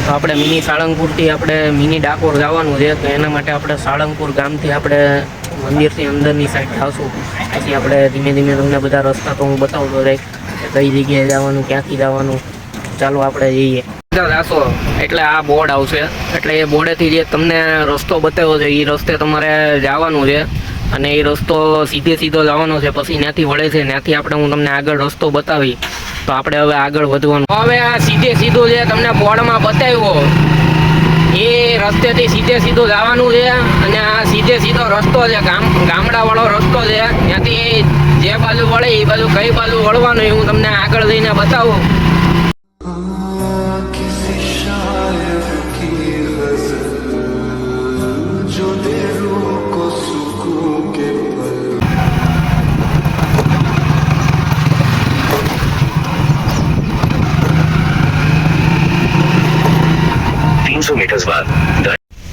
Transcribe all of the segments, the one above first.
તો આપણે મિની સાળંગપુરથી આપણે મિની ડાકોર જવાનું છે, તો એના માટે આપણે સાળંગપુર ગામથી આપણે મંદિરથી અંદરની સાઈડ આવશું. પછી આપણે ધીમે ધીમે તમને બધા રસ્તા તો હું બતાવતો રહીશ કે કઈ જગ્યાએ જવાનું, ક્યાંથી જવાનું. ચાલો આપણે જઈએ. જાશો એટલે આ બોર્ડ આવશે, એટલે એ બોર્ડેથી જે તમને રસ્તો બતાવ્યો છે એ રસ્તે તમારે જવાનું છે. અને એ રસ્તો સીધો જવાનો છે. પછી ત્યાંથી વળે છે, ત્યાંથી આપણે હું તમને આગળ રસ્તો બતાવી. તો આપણે હવે આગળ વધવાનું. હવે આ સીધું જે તમને બોર્ડમાં બતાવ્યો એ રસ્તેથી સીધું જવાનું છે. અને આ સીધો રસ્તો છે, ગામડાવાળો રસ્તો છે. ત્યાંથી જે બાજુ વળે એ બાજુ કઈ બાજુ વળવાનું એ હું તમને આગળ જઈને બતાવું.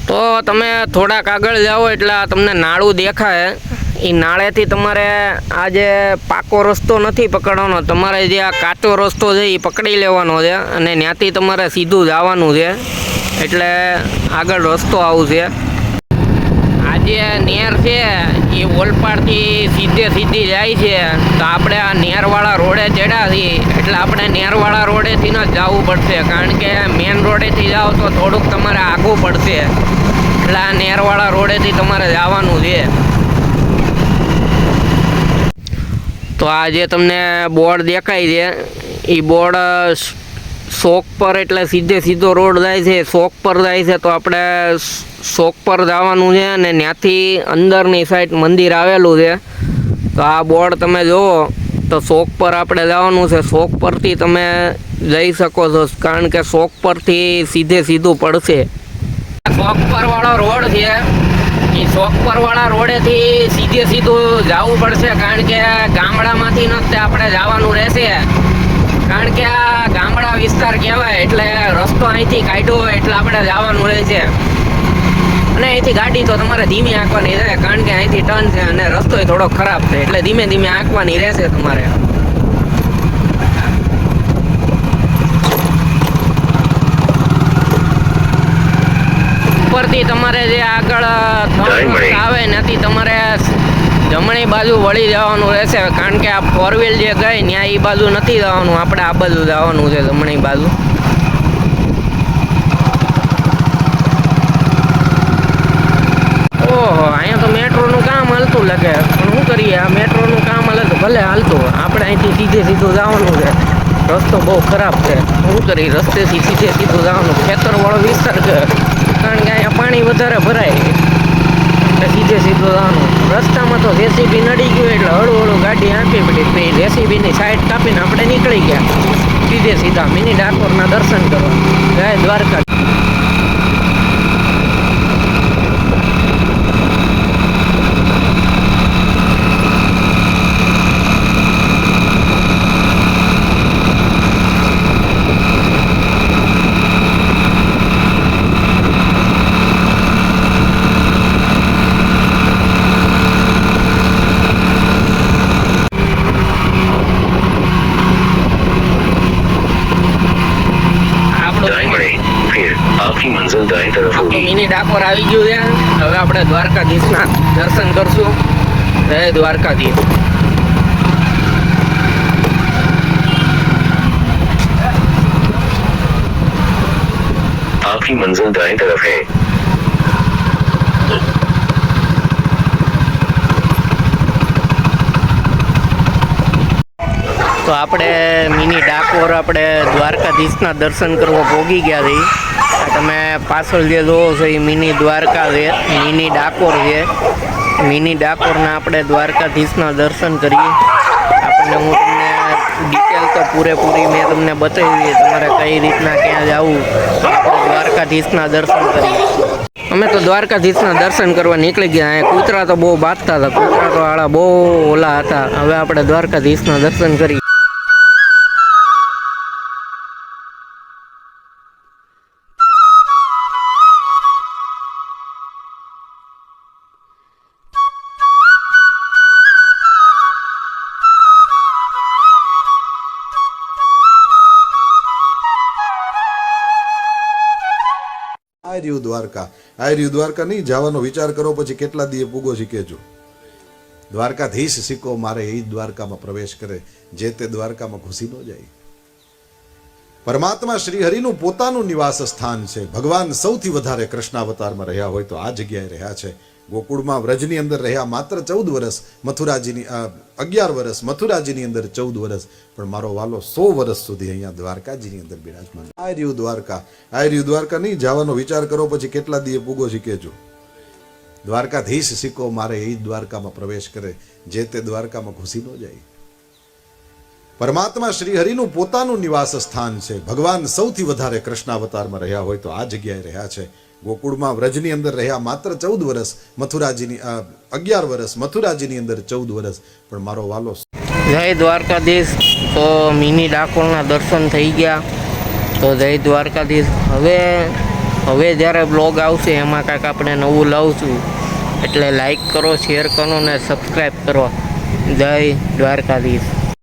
તો તમે થોડાક આગળ જાઓ એટલે તમને નાળું દેખાય. એ નાળેથી તમારે આ જે પાકો રસ્તો નથી પકડવાનો, તમારે જે આ કાચો રસ્તો છે એ પકડી લેવાનો છે. અને ત્યાંથી તમારે સીધું જવાનું છે. એટલે આગળ રસ્તો આવશે. આ જે નેર છે એ ઓલપાડથી સીધી જાય છે. તો આપણે આ નેરવાળા રોડે ચડ્યા છીએ, એટલે આપણે નેરવાળા રોડેથી ન જવું પડશે. કારણ કે મેન રોડેથી જાઓ તો થોડુંક તમારે આગું પડશે. એટલે આ નેરવાળા રોડેથી તમારે જવાનું છે. તો આ જે તમને બોર્ડ દેખાય છે એ બોર્ડ શોક પર, એટલે સીધો રોડ જાય છે, શોક પર જાય છે. તો આપણે શોક પર જવાનું છે. અને ત્યાંથી અંદરની સાઈડ મંદિર આવેલું છે. તો આ બોર્ડ તમે જુઓ તો શોક પર આપણે જવાનું છે. શોક પરથી તમે જઈ શકો છો, કારણ કે શોક પરથી સીધું પડશે. શોક પર વાળો રોડ છે એ શોક પર વાળા રોડેથી સીધું જવું પડશે. કારણ કે ગામડામાંથી નથી આપણે જવાનું રહેશે. કારણ કે આ ગામડા વિસ્તાર કહેવાય, એટલે રસ્તો અહીંથી કાઢ્યો હોય એટલે આપણે જવાનું રહેશે. અને અહીંથી ગાડી તો તમારે ધીમી આંકવાની રહે, કારણ કે અહીંથી ટર્ન છે અને રસ્તો થોડો ખરાબ છે. એટલે ધીમે આંકવાની રહેશે તમારે. ઉપરથી તમારે જે આગળ આવે ત્યાંથી તમારે જમણી બાજુ વળી જવાનું રહેશે. કારણ કે આ 4 વ્હીલ જે ગઈ ત્યાં એ બાજુ નથી જવાનું, આપણે આ બાજુ જવાનું છે, જમણી બાજુ. ઓહો, અહીંયા તો મેટ્રોનું કામ હાલતું લાગે. પણ શું કરીએ, આ મેટ્રોનું કામ હાલે તો ભલે હાલતું, આપણે અહીંથી સીધું જવાનું છે. રસ્તો બહુ ખરાબ છે. શું કરીએ, રસ્તેથી સીધું જવાનું. ખેતરવાળો વિસ્તાર છે, કારણ કે અહીંયા પાણી વધારે ભરાય એટલે સીધું જવાનું. રસ્તામાં તો જેસીબી નડી ગયું એટલે હળવું ગાડી આંપી પડી. જેસીબીની સાઈડ કાપીને આપણે નીકળી ગયા સીધા મિની ડાકોરના દર્શન કરવા. જય દ્વારકા. મિની ડાકોર આવી ગયું છે. હવે આપણે દ્વારકાધીશના દર્શન કરશું. જય દ્વારકાધીશ. आपकी मंजिल दाएं तरफ है. તો આપણે મિની ડાકોર આપણે દ્વારકાધીશના દર્શન કરવા પહોંચી ગયા છીએ. તમે પાછળ જે જોવો છો એ મિની દ્વારકા છે, મિની ડાકોર છે. મિની ડાકોરના આપણે દ્વારકાધીશના દર્શન કરીએ. આપણને હું તમને ડિટેલ તો પૂરેપૂરી મેં તમને બતાવી, તમારે કઈ રીતના ક્યાં જવું. તો આપણે દ્વારકાધીશના દર્શન કરીએ. અમે તો દ્વારકાધીશના દર્શન કરવા નીકળી ગયા. અહીંયા કૂતરા તો બહુ બાંધતા હતા, કૂતરા તો આળા બહુ ઓલા હતા. હવે આપણે દ્વારકાધીશના દર્શન કરીએ. રહ્યું દ્વારકા. આ રહ્યું દ્વારકા નહીં, જવાનો વિચાર કરો પછી કેટલા દીએ પૂગો શીખેજો. દ્વારકાધીશ શીખો મારે એ દ્વારકામાં પ્રવેશ કરે, જે તે દ્વારકામાં ઘૂસી ન જાય. પરમાત્મા શ્રી હરિનું પોતાનું નિવાસ સ્થાન છે. ભગવાન સૌથી વધારે કૃષ્ણાવતારમાં રહ્યા હોય તો આ જગ્યાએ રહ્યા છે. ગોકુળમાં વ્રજની અંદર રહ્યા માત્ર 14 વર્ષ, મથુરાજીની 11 વર્ષ, મથુરાજીની અંદર 14 વર્ષ, પણ મારો વાલો 100 વર્ષ સુધી અહીંયા દ્વારકાજીની અંદર બિરાજમાન. આ રહ્યું દ્વારકા. આ રહ્યું દ્વારકા નહીં, જવાનો વિચાર કરો પછી કેટલા દીએ પૂગો શીખેજો. દ્વારકાધીશ શીખો મારે એ દ્વારકામાં પ્રવેશ કરે, જે તે દ્વારકામાં ઘૂસી ન જાય. પરમાત્મા શ્રી હરિનું પોતાનું નિવાસ સ્થાન છે. ભગવાન સૌથી વધારે કૃષ્ણાવતારમાં રહ્યા હોય તો આ જગ્યાએ રહ્યા છે. ગોકુળમાં વ્રજની અંદર રહ્યા માત્ર 14 વર્ષ, મથુરાજીની 11 વર્ષ, મથુરાજીની અંદર 14 વર્ષ, પણ મારો વાલો. જય દ્વારકાધીશ. તો મિની ડાકોરના દર્શન થઈ ગયા. તો જય દ્વારકાધીશ. હવે જ્યારે બ્લોગ આવશે એમાં કાંઈક આપણે નવું લાવશું, એટલે લાઈક કરો, શેર કરો ને સબસ્ક્રાઈબ કરો. જય દ્વારકાધીશ.